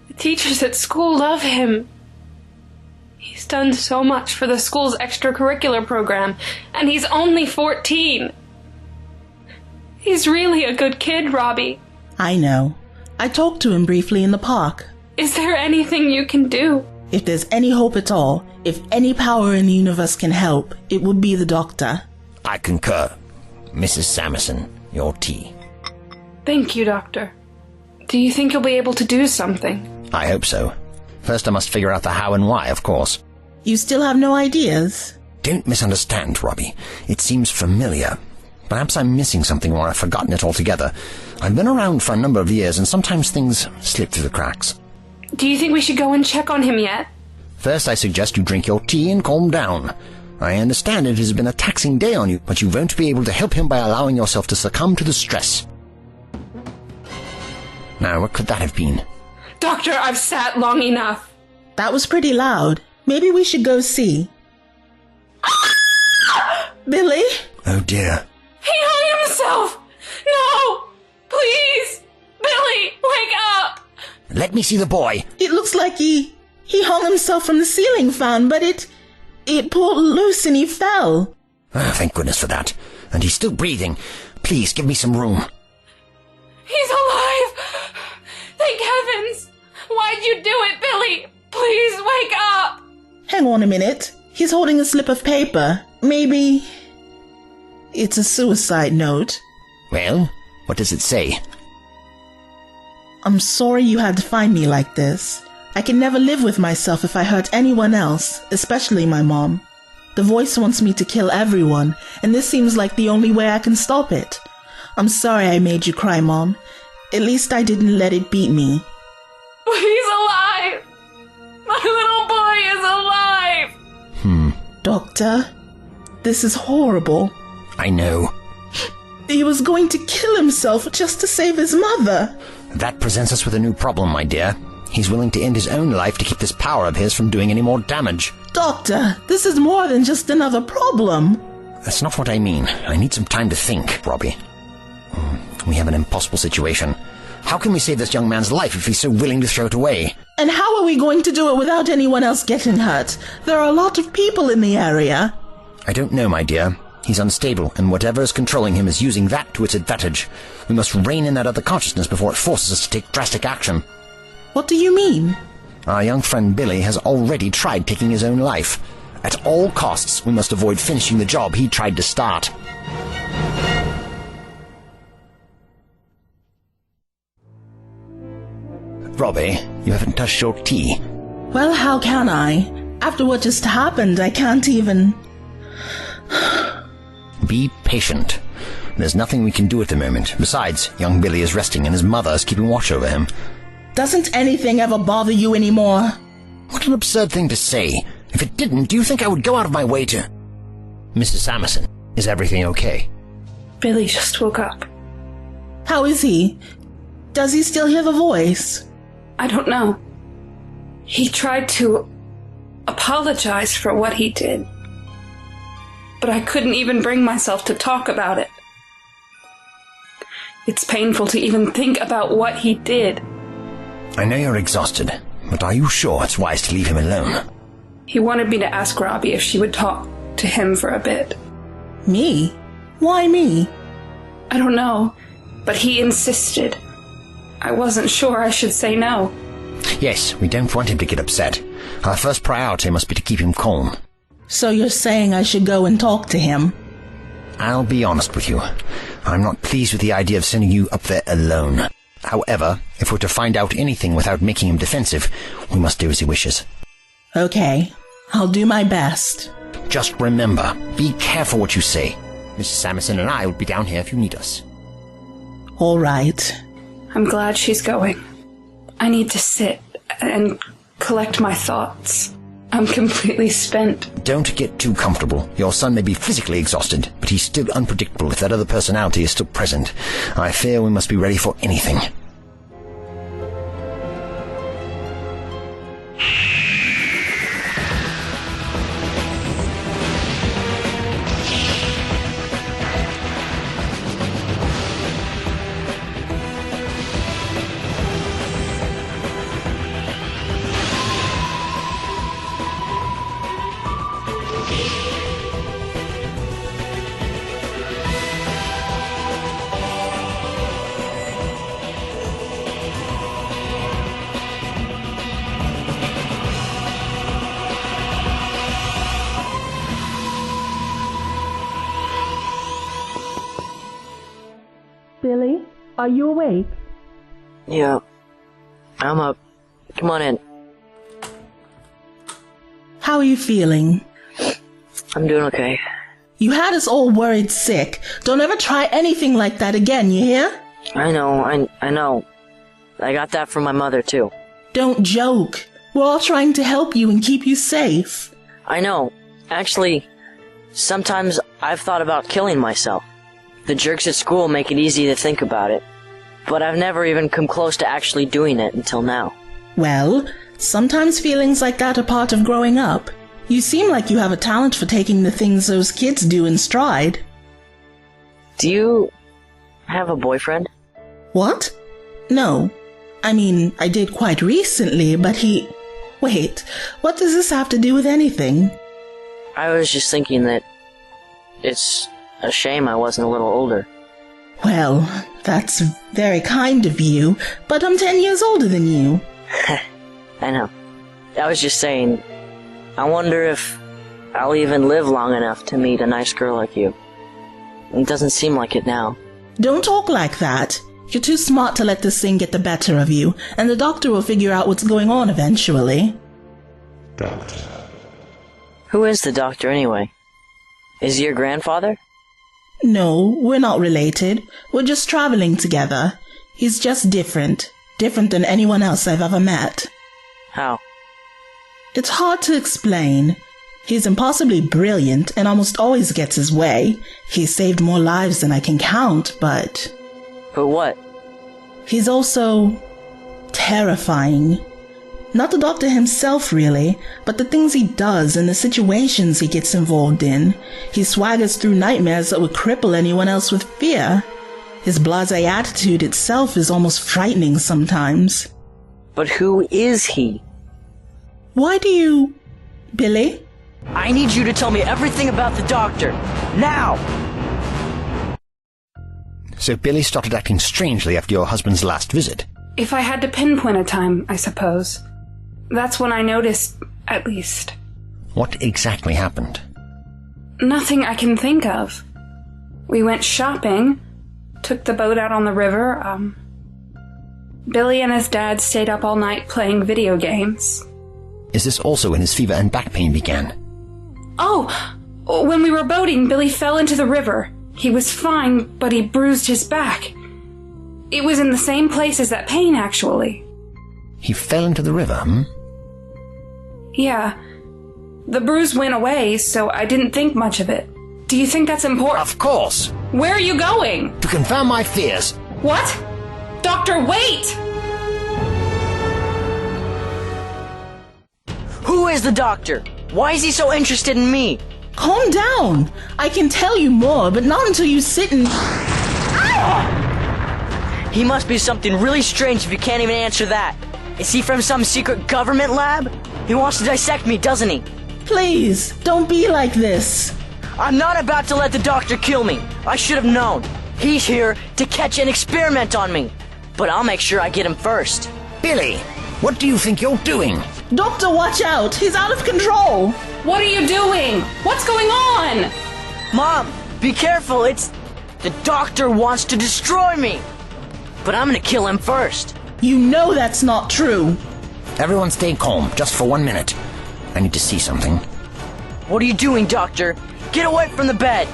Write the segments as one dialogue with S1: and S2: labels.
S1: The teachers at school love him. He's done so much for the school's extracurricular program, and he's only 14. He's really a good kid, Robbie.
S2: I know. I talked to him briefly in the park.
S1: Is there anything you can do?
S2: If there's any hope at all, if any power in the universe can help, it would be the doctor.
S3: I concur. Mrs. Samison, your tea.
S1: Thank you, Doctor. Do you think you'll be able to do something?
S3: I hope so. First I must figure out the how and why, of course.
S2: You still have no ideas?
S3: Don't misunderstand, Robbie. It seems familiar. Perhaps I'm missing something or I've forgotten it altogether. I've been around for a number of years and sometimes things slip through the cracks.
S1: Do you think we should go and check on him yet?
S3: First I suggest you drink your tea and calm down. I understand it has been a taxing day on you, but you won't be able to help him by allowing yourself to succumb to the stress. Now, what could that have been?
S1: Doctor, I've sat long enough.
S2: That was pretty loud. Maybe we should go see. Billy?
S3: Oh dear.
S1: He hung himself! No! Please! Billy, wake up!
S3: Let me see the boy.
S2: It looks like he hung himself from the ceiling fan, but it pulled loose and he fell.
S3: Oh, thank goodness for that. And he's still breathing. Please, give me some room.
S1: He's alive! Thank heavens! Why'd you do it, Billy? Please wake up!
S2: Hang on a minute. He's holding a slip of paper. Maybe it's a suicide note.
S3: Well, what does it say?
S2: I'm sorry you had to find me like this. I can never live with myself if I hurt anyone else, especially my mom. The voice wants me to kill everyone, and this seems like the only way I can stop it. I'm sorry I made you cry, Mom. At least I didn't let it beat me.
S1: But he's alive! My little boy is alive!
S2: Doctor, this is horrible.
S3: I know.
S2: He was going to kill himself just to save his mother.
S3: That presents us with a new problem, my dear. He's willing to end his own life to keep this power of his from doing any more damage.
S2: Doctor, this is more than just another problem.
S3: That's not what I mean. I need some time to think, Robbie. We have an impossible situation. How can we save this young man's life if he's so willing to throw it away?
S2: And how are we going to do it without anyone else getting hurt? There are a lot of people in the area.
S3: I don't know, my dear. He's unstable, and whatever is controlling him is using that to its advantage. We must rein in that other consciousness before it forces us to take drastic action.
S2: What do you mean?
S3: Our young friend Billy has already tried taking his own life. At all costs, we must avoid finishing the job he tried to start. Robbie, you haven't touched your tea.
S2: Well, how can I? After what just happened, I can't even...
S3: Be patient. There's nothing we can do at the moment. Besides, young Billy is resting and his mother is keeping watch over him.
S2: Doesn't anything ever bother you anymore?
S3: What an absurd thing to say. If it didn't, do you think I would go out of my way to... Mrs. Samison, is everything okay?
S1: Billy just woke up.
S2: How is he? Does he still hear the voice?
S1: I don't know. He tried to apologize for what he did. But I couldn't even bring myself to talk about it. It's painful to even think about what he did.
S3: I know you're exhausted, but are you sure it's wise to leave him alone?
S1: He wanted me to ask Robbie if she would talk to him for a bit.
S2: Me? Why me?
S1: I don't know, but he insisted. I wasn't sure I should say no.
S3: Yes, we don't want him to get upset. Our first priority must be to keep him calm.
S2: So you're saying I should go and talk to him?
S3: I'll be honest with you. I'm not pleased with the idea of sending you up there alone. However, if we're to find out anything without making him defensive, we must do as he wishes.
S2: Okay, I'll do my best.
S3: Just remember, be careful what you say. Mrs. Samison and I will be down here if you need us.
S2: All right.
S1: I'm glad she's going. I need to sit and collect my thoughts. I'm completely spent.
S3: Don't get too comfortable. Your son may be physically exhausted, but he's still unpredictable if that other personality is still present. I fear we must be ready for anything.
S2: Are you awake?
S4: Yeah. I'm up. Come on in.
S2: How are you feeling?
S4: I'm doing okay.
S2: You had us all worried sick. Don't ever try anything like that again, you hear?
S4: I know. I got that from my mother, too.
S2: Don't joke. We're all trying to help you and keep you safe.
S4: I know. Actually, sometimes I've thought about killing myself. The jerks at school make it easy to think about it. But I've never even come close to actually doing it until now.
S2: Well, sometimes feelings like that are part of growing up. You seem like you have a talent for taking the things those kids do in stride.
S4: Do you have a boyfriend?
S2: What? No. I mean, I did quite recently, but he... Wait, what does this have to do with anything?
S4: I was just thinking that it's a shame I wasn't a little older.
S2: Well, that's very kind of you, but I'm 10 years older than you.
S4: I know. I was just saying, I wonder if I'll even live long enough to meet a nice girl like you. It doesn't seem like it now.
S2: Don't talk like that. You're too smart to let this thing get the better of you, and the doctor will figure out what's going on eventually.
S5: Doctor.
S4: Who is the doctor anyway? Is he your grandfather?
S2: No, we're not related. We're just traveling together. He's just different. Different than anyone else I've ever met.
S4: How?
S2: It's hard to explain. He's impossibly brilliant and almost always gets his way. He's saved more lives than I can count, but...
S4: But what?
S2: He's also... terrifying. Not the doctor himself, really, but the things he does and the situations he gets involved in. He swaggers through nightmares that would cripple anyone else with fear. His blasé attitude itself is almost frightening sometimes.
S4: But who is he?
S2: Why do you... Billy?
S4: I need you to tell me everything about the doctor. Now!
S3: So Billy started acting strangely after your husband's last visit.
S1: If I had to pinpoint a time, I suppose. That's when I noticed, at least.
S3: What exactly happened?
S1: Nothing I can think of. We went shopping, took the boat out on the river, Billy and his dad stayed up all night playing video games.
S3: Is this also when his fever and back pain began?
S1: Oh! When we were boating, Billy fell into the river. He was fine, but he bruised his back. It was in the same place as that pain, actually.
S3: He fell into the river,
S1: Yeah. The bruise went away, so I didn't think much of it. Do you think that's important?
S3: Of course!
S1: Where are you going?
S3: To confirm my fears.
S1: What? Doctor, wait!
S4: Who is the doctor? Why is he so interested in me?
S2: Calm down. I can tell you more, but not until you sit and...
S4: He must be something really strange if you can't even answer that. Is he from some secret government lab? He wants to dissect me, doesn't he?
S2: Please, don't be like this.
S4: I'm not about to let the doctor kill me. I should have known. He's here to catch and experiment on me. But I'll make sure I get him first.
S3: Billy, what do you think you're doing?
S2: Doctor, watch out. He's out of control.
S1: What are you doing? What's going on?
S4: Mom, be careful. The doctor wants to destroy me. But I'm gonna kill him first.
S2: You know that's not true.
S3: Everyone stay calm, just for 1 minute. I need to see something.
S4: What are you doing, doctor? Get away from the bed.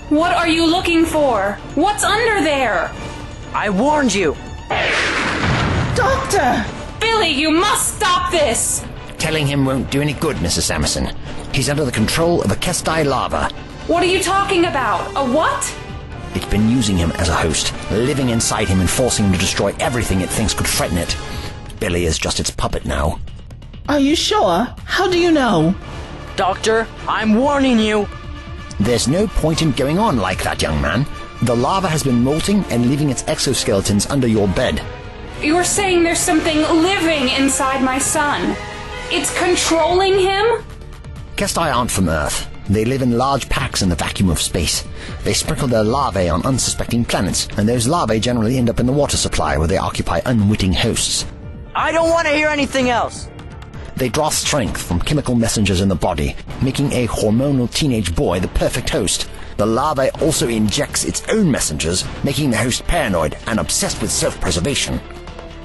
S1: What are you looking for? What's under there?
S4: I warned you.
S2: Doctor!
S1: Billy, you must stop this!
S3: Telling him won't do any good, Mrs. Samison. He's under the control of a Kestai larva.
S1: What are you talking about? A what?
S3: It's been using him as a host, living inside him and forcing him to destroy everything it thinks could threaten it. Billy is just its puppet now.
S2: Are you sure? How do you know?
S4: Doctor, I'm warning you.
S3: There's no point in going on like that, young man. The larva has been molting and leaving its exoskeletons under your bed.
S1: You're saying there's something living inside my son. It's controlling him?
S3: Kestai aren't from Earth. They live in large packs in the vacuum of space. They sprinkle their larvae on unsuspecting planets, and those larvae generally end up in the water supply where they occupy unwitting hosts.
S4: I don't want to hear anything else.
S3: They draw strength from chemical messengers in the body, making a hormonal teenage boy the perfect host. The larva also injects its own messengers, making the host paranoid and obsessed with self-preservation.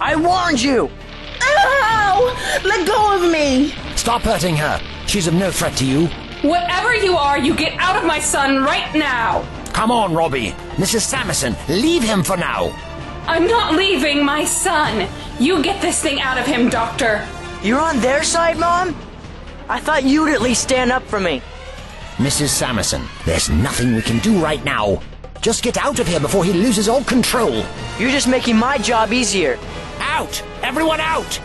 S4: I warned you!
S2: Ow! Let go of me!
S3: Stop hurting her. She's of no threat to you.
S1: Whatever you are, you get out of my son right now!
S3: Come on, Robbie. Mrs. Samison, leave him for now.
S1: I'm not leaving my son! You get this thing out of him, Doctor!
S4: You're on their side, Mom? I thought you'd at least stand up for me.
S3: Mrs. Samison, there's nothing we can do right now. Just get out of here before he loses all control.
S4: You're just making my job easier.
S3: Out! Everyone out!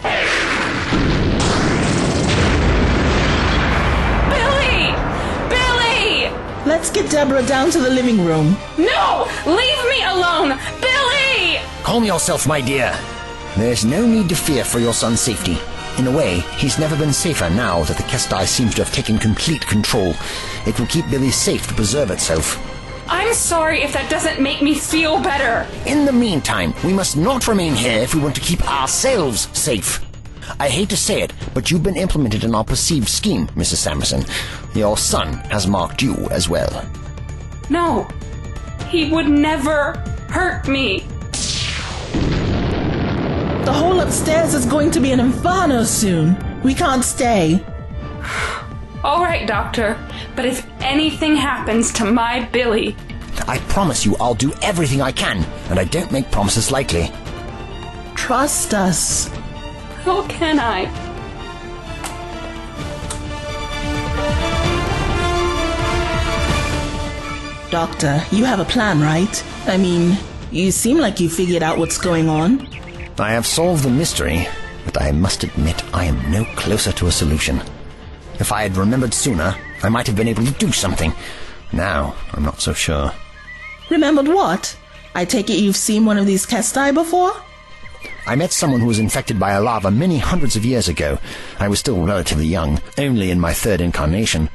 S1: Billy! Billy!
S2: Let's get Deborah down to the living room.
S1: No! Leave me alone! Billy!
S3: Calm yourself, my dear. There's no need to fear for your son's safety. In a way, he's never been safer now that the Kestai seems to have taken complete control. It will keep Billy safe to preserve itself.
S1: I'm sorry if that doesn't make me feel better.
S3: In the meantime, we must not remain here if we want to keep ourselves safe. I hate to say it, but you've been implemented in our perceived scheme, Mrs. Samison. Your son has marked you as well.
S1: No, he would never hurt me.
S2: The whole upstairs is going to be an inferno soon. We can't stay.
S1: All right, Doctor, but if anything happens to my Billy...
S3: I promise you I'll do everything I can, and I don't make promises lightly.
S2: Trust us.
S1: How can I?
S2: Doctor, you have a plan, right? I mean, you seem like you figured out what's going on.
S3: I have solved the mystery, but I must admit I am no closer to a solution. If I had remembered sooner, I might have been able to do something. Now, I'm not so sure.
S2: Remembered what? I take it you've seen one of these Kestai before?
S3: I met someone who was infected by a larva many hundreds of years ago. I was still relatively young, only in my third incarnation.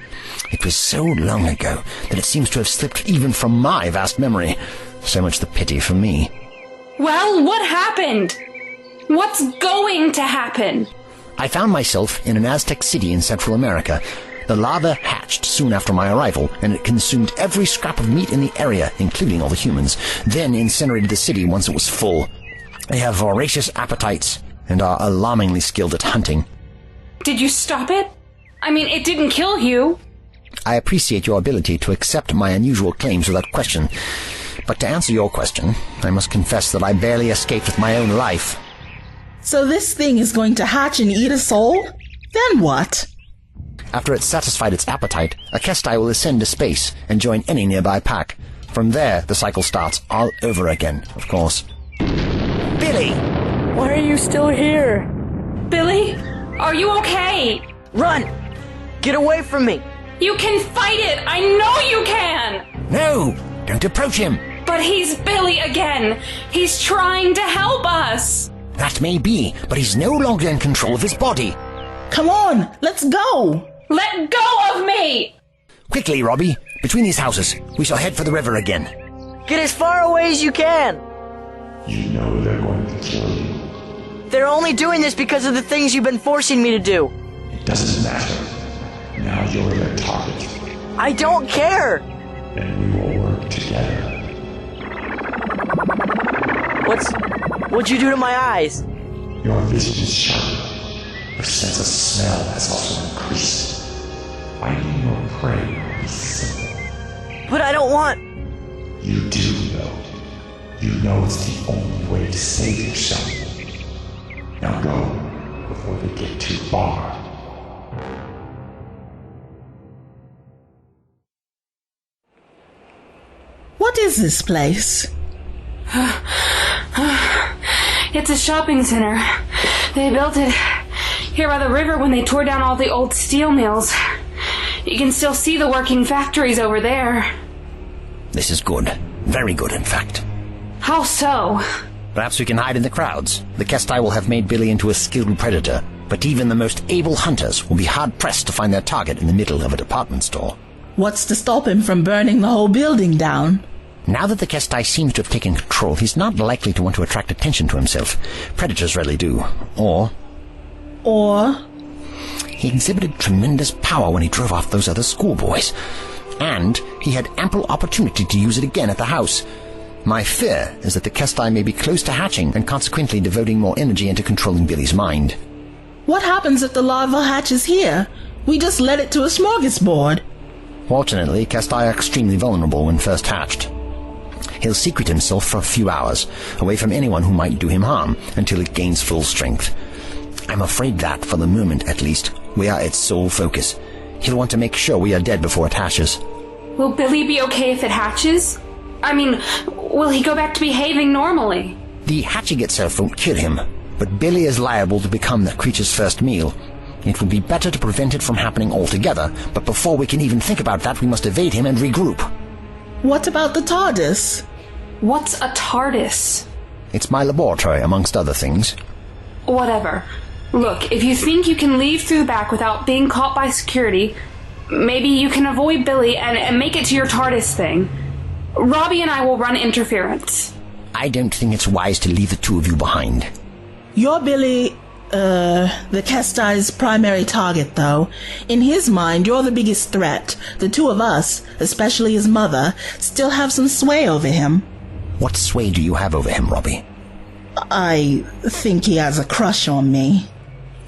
S3: It was so long ago that it seems to have slipped even from my vast memory. So much the pity for me.
S1: Well, what happened? What's going to happen?
S3: I found myself in an Aztec city in Central America. The larva hatched soon after my arrival, and it consumed every scrap of meat in the area, including all the humans, then incinerated the city once it was full. They have voracious appetites and are alarmingly skilled at hunting.
S1: Did you stop it? I mean, it didn't kill you.
S3: I appreciate your ability to accept my unusual claims without question, but to answer your question, I must confess that I barely escaped with my own life.
S2: So this thing is going to hatch and eat us all? Then what?
S3: After it's satisfied its appetite, a Kestai will ascend to space and join any nearby pack. From there, the cycle starts all over again, of course. Billy!
S4: Why are you still here?
S1: Billy, are you okay?
S4: Run! Get away from me!
S1: You can fight it! I know you can!
S3: No! Don't approach him!
S1: But he's Billy again! He's trying to help us!
S3: That may be, but he's no longer in control of his body.
S2: Come on, let's go!
S1: Let go of me!
S3: Quickly, Robbie. Between these houses, we shall head for the river again.
S4: Get as far away as you can!
S5: You know they're going to kill you.
S4: They're only doing this because of the things you've been forcing me to do.
S5: It doesn't matter. Now you're their target.
S4: I don't care!
S5: And we will work together.
S4: What'd you do to my eyes?
S5: Your vision is sharper. Your sense of smell has also increased. Finding your prey is simple.
S4: But I don't want...
S5: You do, though. You know it's the only way to save yourself. Now go, before they get too far.
S2: What is this place?
S1: It's a shopping center. They built it here by the river when they tore down all the old steel mills. You can still see the working factories over there.
S3: This is good. Very good, in fact.
S1: How so?
S3: Perhaps we can hide in the crowds. The Kestai will have made Billy into a skilled predator, but even the most able hunters will be hard-pressed to find their target in the middle of a department store.
S2: What's to stop him from burning the whole building down?
S3: Now that the Kestai seems to have taken control, he's not likely to want to attract attention to himself. Predators rarely do. Or... He exhibited tremendous power when he drove off those other schoolboys. And He had ample opportunity to use it again at the house. My fear is that the Kestai may be close to hatching and consequently devoting more energy into controlling Billy's mind.
S2: What happens if the larva hatches here? We just led it to a smorgasbord.
S3: Fortunately, Kestai are extremely vulnerable when first hatched. He'll secret himself for a few hours, away from anyone who might do him harm, until it gains full strength. I'm afraid that, for the moment at least, we are its sole focus. He'll want to make sure we are dead before it hatches.
S1: Will Billy be okay if it hatches? I mean, will he go back to behaving normally?
S3: The hatching itself won't kill him, but Billy is liable to become the creature's first meal. It would be better to prevent it from happening altogether, but before we can even think about that, we must evade him and regroup.
S2: What about the TARDIS?
S1: What's a TARDIS?
S3: It's my laboratory, amongst other things.
S1: Whatever. Look, if you think you can leave through the back without being caught by security, maybe you can avoid Billy and make it to your TARDIS thing. Robbie and I will run interference.
S3: I don't think it's wise to leave the two of you behind.
S2: You're Billy, the Kestai's primary target, though. In his mind, you're the biggest threat. The two of us, especially his mother, still have some sway over him.
S3: What sway do you have over him, Robbie?
S2: I think he has a crush on me.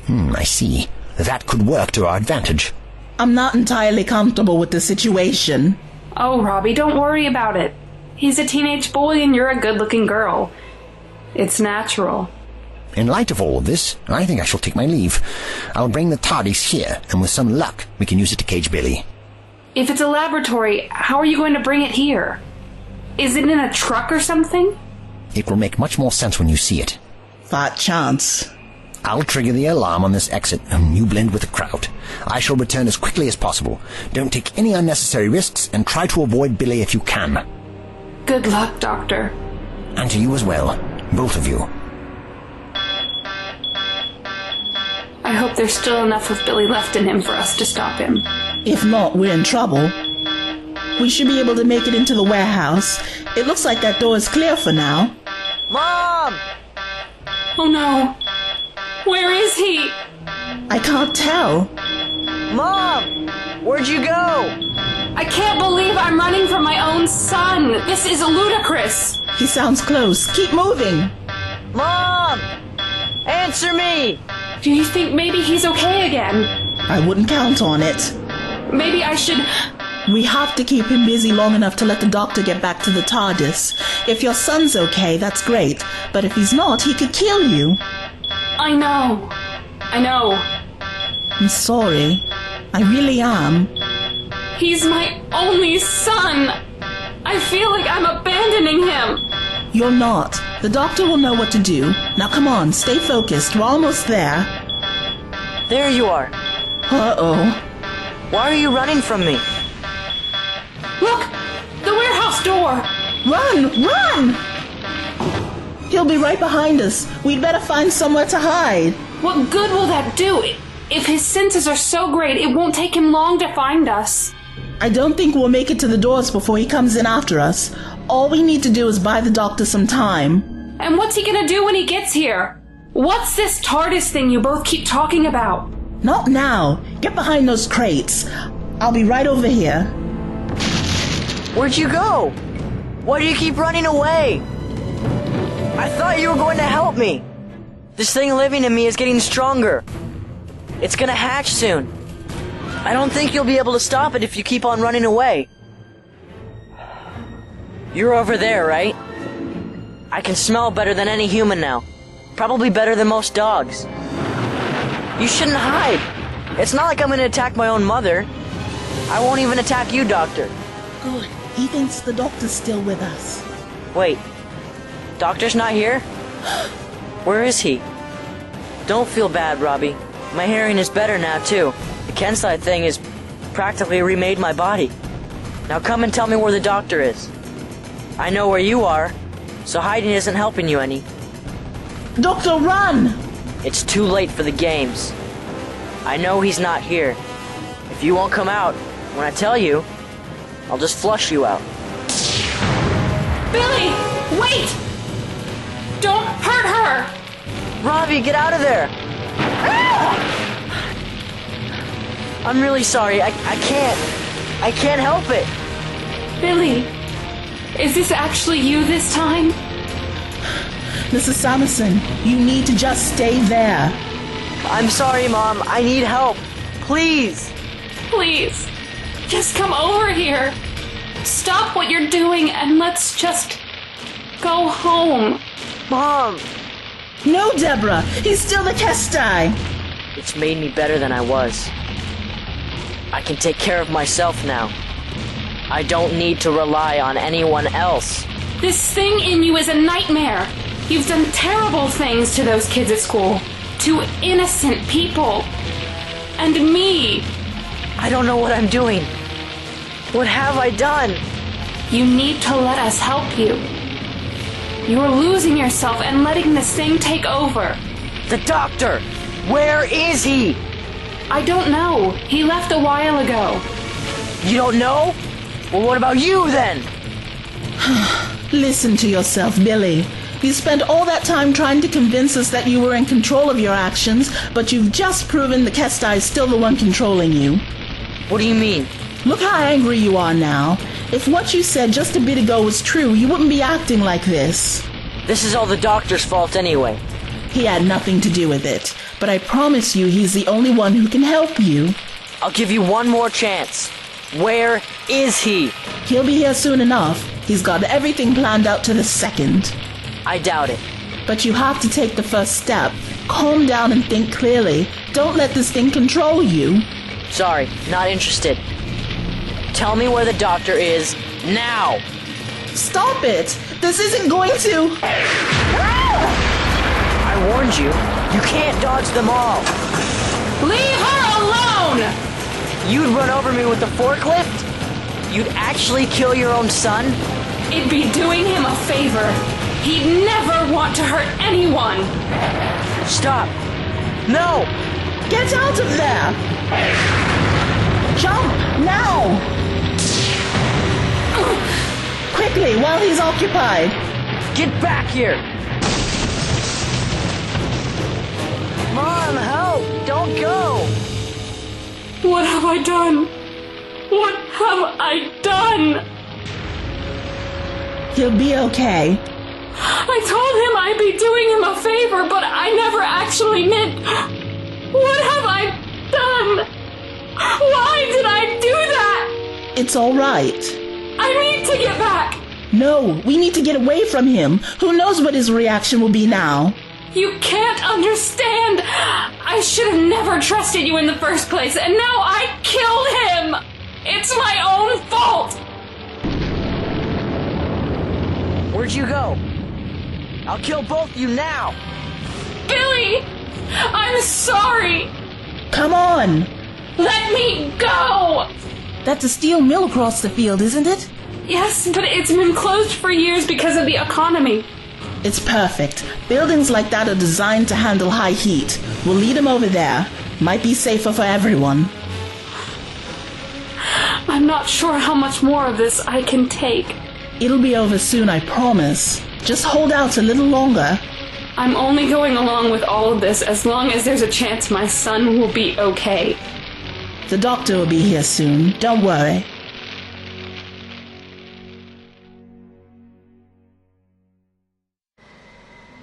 S3: I see. That could work to our advantage.
S2: I'm not entirely comfortable with the situation.
S1: Oh, Robbie, don't worry about it. He's a teenage boy and you're a good-looking girl. It's natural.
S3: In light of all of this, I think I shall take my leave. I'll bring the TARDIS here, and with some luck, we can use it to cage Billy.
S1: If it's a laboratory, how are you going to bring it here? Is it in a truck or something?
S3: It will make much more sense when you see it.
S2: Fat chance.
S3: I'll trigger the alarm on this exit, and you blend with the crowd. I shall return as quickly as possible. Don't take any unnecessary risks, and try to avoid Billy if you can.
S1: Good luck, Doctor.
S3: And to you as well. Both of you.
S1: I hope there's still enough of Billy left in him for us to stop him.
S2: If not, we're in trouble. We should be able to make it into the warehouse. It looks like that door is clear for now.
S4: Mom!
S1: Oh no. Where is he?
S2: I can't tell.
S4: Mom! Where'd you go?
S1: I can't believe I'm running from my own son. This is ludicrous.
S2: He sounds close. Keep moving.
S4: Mom! Answer me!
S1: Do you think maybe he's okay again?
S2: I wouldn't count on it.
S1: Maybe I should...
S2: We have to keep him busy long enough to let the doctor get back to the TARDIS. If your son's okay, that's great. But if he's not, he could kill you.
S1: I know.
S2: I'm sorry. I really am.
S1: He's my only son. I feel like I'm abandoning him.
S2: You're not. The doctor will know what to do. Now come on, stay focused. We're almost there.
S4: There you are.
S2: Uh-oh.
S4: Why are you running from me?
S1: Look! The warehouse door!
S2: Run! Run! He'll be right behind us. We'd better find somewhere to hide.
S1: What good will that do? If his senses are so great, it won't take him long to find us.
S2: I don't think we'll make it to the doors before he comes in after us. All we need to do is buy the doctor some time.
S1: And what's he gonna do when he gets here? What's this TARDIS thing you both keep talking about?
S2: Not now. Get behind those crates. I'll be right over here.
S4: Where'd you go? Why do you keep running away? I thought you were going to help me. This thing living in me is getting stronger. It's gonna hatch soon. I don't think you'll be able to stop it if you keep on running away. You're over there, right? I can smell better than any human now. Probably better than most dogs. You shouldn't hide. It's not like I'm gonna attack my own mother. I won't even attack you, Doctor.
S2: Good. He thinks the doctor's still with us.
S4: Wait. Doctor's not here? Where is he? Don't feel bad, Robbie. My hearing is better now, too. The Kensai thing has practically remade my body. Now come and tell me where the doctor is. I know where you are, so hiding isn't helping you any.
S2: Doctor, run!
S4: It's too late for the games. I know he's not here. If you won't come out, when I tell you, I'll just flush you out.
S1: Billy! Wait! Don't hurt her!
S4: Robbie, get out of there! I'm really sorry. I can't help it.
S1: Billy, is this actually you this time?
S2: Mrs. Samison, you need to just stay there.
S4: I'm sorry, Mom. I need help. Please.
S1: Please, just come over here. Stop what you're doing and let's just go home.
S4: Mom!
S2: No, Deborah, he's still the Kestai.
S4: It's made me better than I was. I can take care of myself now. I don't need to rely on anyone else.
S1: This thing in you is a nightmare. You've done terrible things to those kids at school. To innocent people. And me.
S4: I don't know what I'm doing. What have I done?
S1: You need to let us help you. You're losing yourself and letting this thing take over.
S4: The doctor! Where is he?
S1: I don't know. He left a while ago.
S4: You don't know? Well, what about you then?
S2: Listen to yourself, Billy. You spent all that time trying to convince us that you were in control of your actions, but you've just proven the Kestai is still the one controlling you.
S4: What do you mean?
S2: Look how angry you are now. If what you said just a bit ago was true, you wouldn't be acting like this.
S4: This is all the doctor's fault anyway.
S2: He had nothing to do with it, but I promise you he's the only one who can help you.
S4: I'll give you one more chance. Where is he?
S2: He'll be here soon enough. He's got everything planned out to the second.
S4: I doubt it.
S2: But you have to take the first step. Calm down and think clearly. Don't let this thing control you.
S4: Sorry, not interested. Tell me where the doctor is now.
S2: Stop it! This isn't going to...
S4: I warned you. You can't dodge them all.
S1: Leave her alone!
S4: You'd run over me with the forklift? You'd actually kill your own son?
S1: It'd be doing him a favor. He'd never want to hurt anyone.
S4: Stop. No!
S2: Get out of there! Jump! Now! Quickly, while he's occupied.
S4: Get back here! Mom, help! Don't go!
S1: What have I done? What have I done?
S2: He'll be okay.
S1: I told him I'd be doing him a favor, but I never actually meant... What have I done? Why did I do that?
S2: It's all right.
S1: I need to get back.
S2: No, we need to get away from him. Who knows what his reaction will be now?
S1: You can't understand. I should have never trusted you in the first place, and now I killed him. It's my own fault.
S4: Where'd you go? I'll kill both of you now.
S1: Billy, I'm sorry.
S2: Come on.
S1: Let me go.
S2: That's a steel mill across the field, isn't it?
S1: Yes, but it's been closed for years because of the economy.
S2: It's perfect. Buildings like that are designed to handle high heat. We'll lead him over there. Might be safer for everyone.
S1: I'm not sure how much more of this I can take.
S2: It'll be over soon, I promise. Just hold out a little longer.
S1: I'm only going along with all of this as long as there's a chance my son will be okay.
S2: The doctor will be here soon. Don't worry.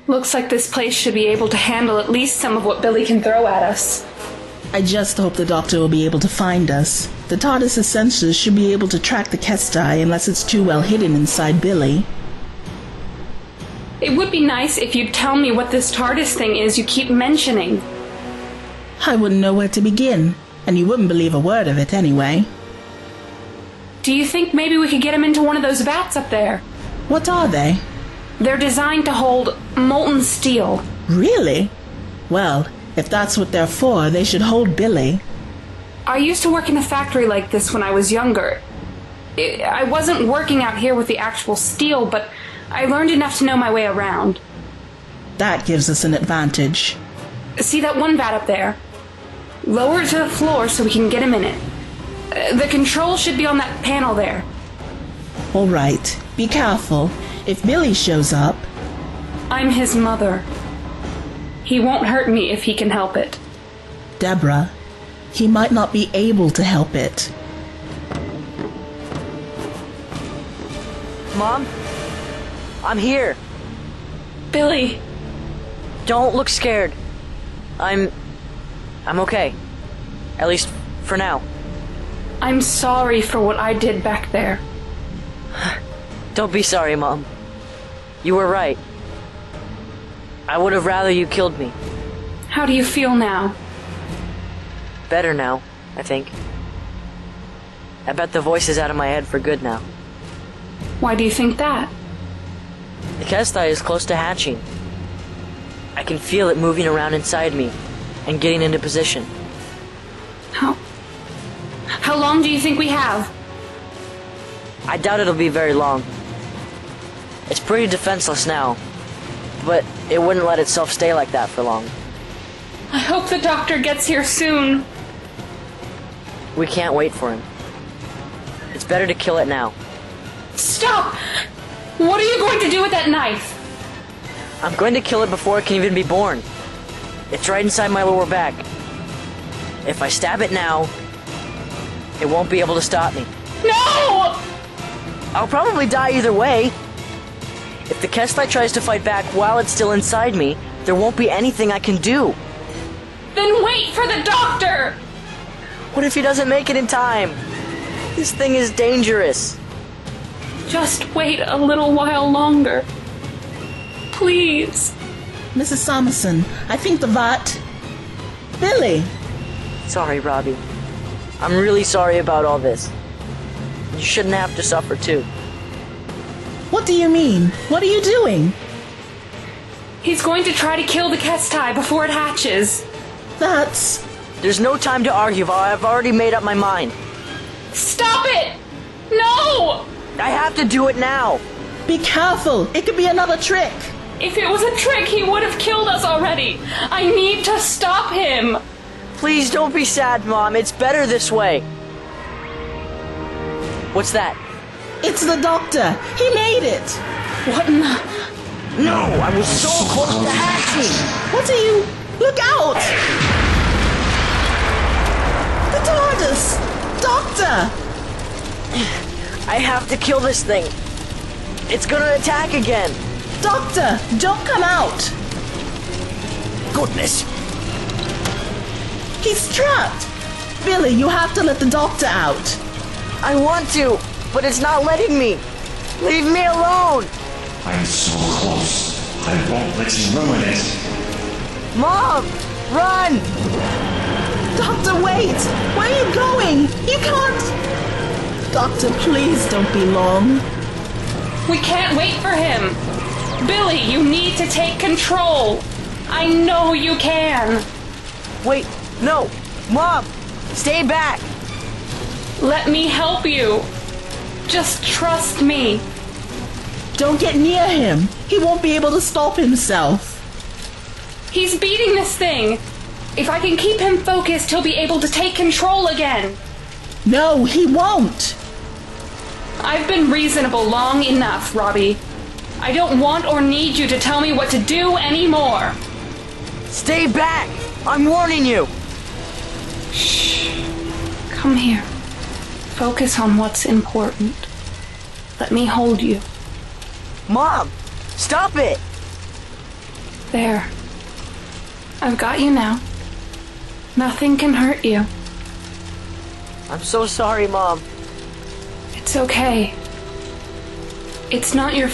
S1: Looks like this place should be able to handle at least some of what Billy can throw at us.
S2: I just hope the doctor will be able to find us. The TARDIS's sensors should be able to track the Kestai unless it's too well hidden inside Billy.
S1: It would be nice if you'd tell me what this TARDIS thing is you keep mentioning.
S2: I wouldn't know where to begin, and you wouldn't believe a word of it anyway.
S1: Do you think maybe we could get him into one of those vats up there?
S2: What are they?
S1: They're designed to hold molten steel.
S2: Really? Well, if that's what they're for, they should hold Billy.
S1: I used to work in a factory like this when I was younger. I wasn't working out here with the actual steel, but I learned enough to know my way around.
S2: That gives us an advantage.
S1: See that one vat up there? Lower it to the floor so we can get him in it. The control should be on that panel there.
S2: All right. Be careful. If Billy shows up...
S1: I'm his mother. He won't hurt me if he can help it.
S2: Deborah, he might not be able to help it.
S4: Mom? I'm here.
S1: Billy.
S4: Don't look scared. I'm okay. At least for now.
S1: I'm sorry for what I did back there.
S4: Don't be sorry, Mom. You were right. I would have rather you killed me.
S1: How do you feel now?
S4: Better now, I think. I bet the voice is out of my head for good now.
S1: Why do you think that?
S4: The Kestai is close to hatching. I can feel it moving around inside me and getting into position.
S1: How long do you think we have?
S4: I doubt it'll be very long. It's pretty defenseless now, but it wouldn't let itself stay like that for long.
S1: I hope the doctor gets here soon.
S4: We can't wait for him. It's better to kill it now.
S1: Stop! What are you going to do with that knife?
S4: I'm going to kill it before it can even be born. It's right inside my lower back. If I stab it now, it won't be able to stop me.
S1: No!
S4: I'll probably die either way. If the Kestai tries to fight back while it's still inside me, there won't be anything I can do.
S1: Then wait for the doctor!
S4: What if he doesn't make it in time? This thing is dangerous.
S1: Just wait a little while longer. Please.
S2: Mrs. Samison, I think the vat... Billy!
S4: Sorry, Robbie. I'm really sorry about all this. You shouldn't have to suffer too.
S2: What do you mean? What are you doing?
S1: He's going to try to kill the Kestai before it hatches.
S2: That's...
S4: There's no time to argue. I've already made up my mind.
S1: Stop it! No!
S4: I have to do it now.
S2: Be careful. It could be another trick.
S1: If it was a trick, he would have killed us already. I need to stop him.
S4: Please don't be sad, Mom. It's better this way. What's that?
S2: It's the doctor. He made it.
S1: What in the...
S4: No, I was so close to hatching.
S2: What are you... Look out! The TARDIS! Doctor!
S4: I have to kill this thing. It's gonna attack again.
S2: Doctor, don't come out!
S3: Goodness!
S2: He's trapped! Billy, you have to let the doctor out.
S4: I want to, but it's not letting me. Leave me alone.
S5: I'm so close. I won't let you ruin it.
S4: Mom, run!
S2: Doctor, wait! Where are you going? You can't... Doctor, please don't be long.
S1: We can't wait for him. Billy, you need to take control. I know you can.
S4: Wait, no. Mom, stay back.
S1: Let me help you. Just trust me.
S2: Don't get near him. He won't be able to stop himself.
S1: He's beating this thing. If I can keep him focused, he'll be able to take control again.
S2: No, he won't.
S1: I've been reasonable long enough, Robbie. I don't want or need you to tell me what to do anymore.
S4: Stay back. I'm warning you.
S1: Shh. Come here. Focus on what's important. Let me hold you.
S4: Mom, stop it.
S1: There. I've got you now. Nothing can hurt you.
S4: I'm so sorry, Mom.
S1: It's okay. It's not your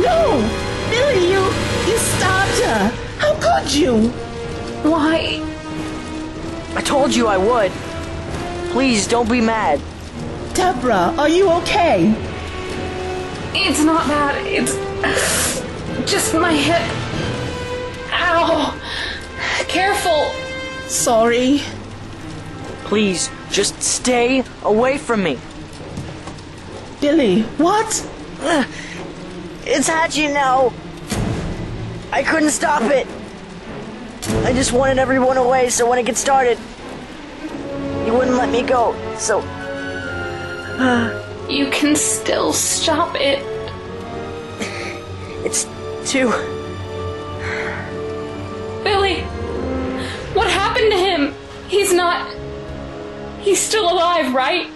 S2: No! Billy, you stabbed her! How could you?
S1: Why?
S4: I told you I would. Please don't be mad.
S2: Deborah, are you okay?
S1: It's not that. It's just my hip. Ow! Careful!
S2: Sorry.
S4: Please, just stay away from me.
S2: Billy, what?
S4: It's hatching now. I couldn't stop it. I just wanted everyone away so when it gets started, you wouldn't let me go. So...
S1: You can still stop it.
S4: It's too...
S1: Billy! What happened to him? He's not... He's still alive, right?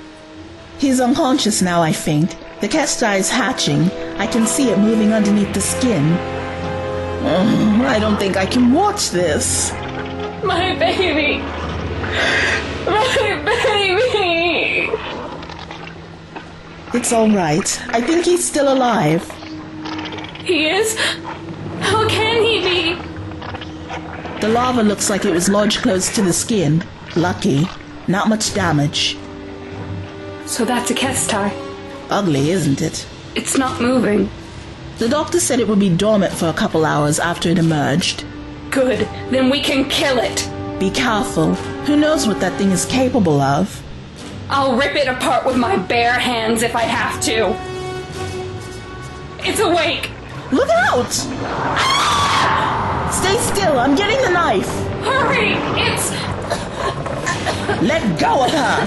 S2: He's unconscious now, I think. The Kestai is hatching. I can see it moving underneath the skin. I don't think I can watch this.
S1: My baby! My baby!
S2: It's all right. I think he's still alive.
S1: He is? How can he be?
S2: The lava looks like it was lodged close to the skin. Lucky. Not much damage.
S1: So that's a Kestai.
S2: Ugly, isn't it?
S1: It's not moving.
S2: The doctor said it would be dormant for a couple hours after it emerged.
S1: Good. Then we can kill it.
S2: Be careful. Who knows what that thing is capable of?
S1: I'll rip it apart with my bare hands if I have to. It's awake.
S2: Look out! Stay still. I'm getting the knife.
S1: Hurry! It's...
S2: Let go of her.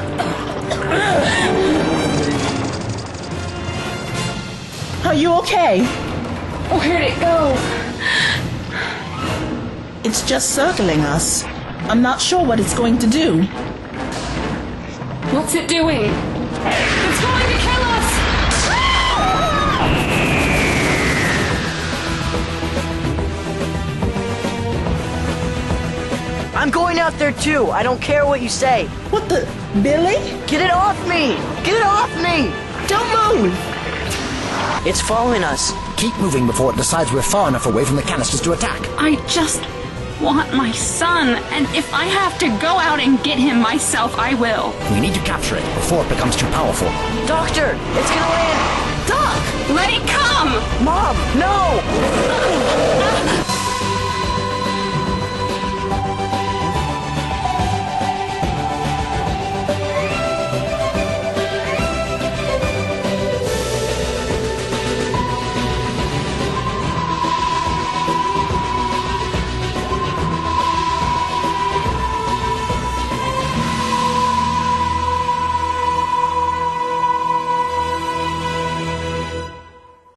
S2: Are you okay?
S1: Where'd it go?
S2: It's just circling us. I'm not sure what it's going to do.
S1: What's it doing? It's going to kill us!
S4: I'm going out there too. I don't care what you say.
S2: What the... Billy?
S4: Get it off me! Get it off me!
S2: Don't move!
S4: It's following us.
S3: Keep moving before it decides we're far enough away from the canisters to attack.
S1: I just want my son, and if I have to go out and get him myself, I will.
S3: We need to capture it before it becomes too powerful.
S4: Doctor, it's gonna land.
S1: Doc, let it come!
S4: Mom, no!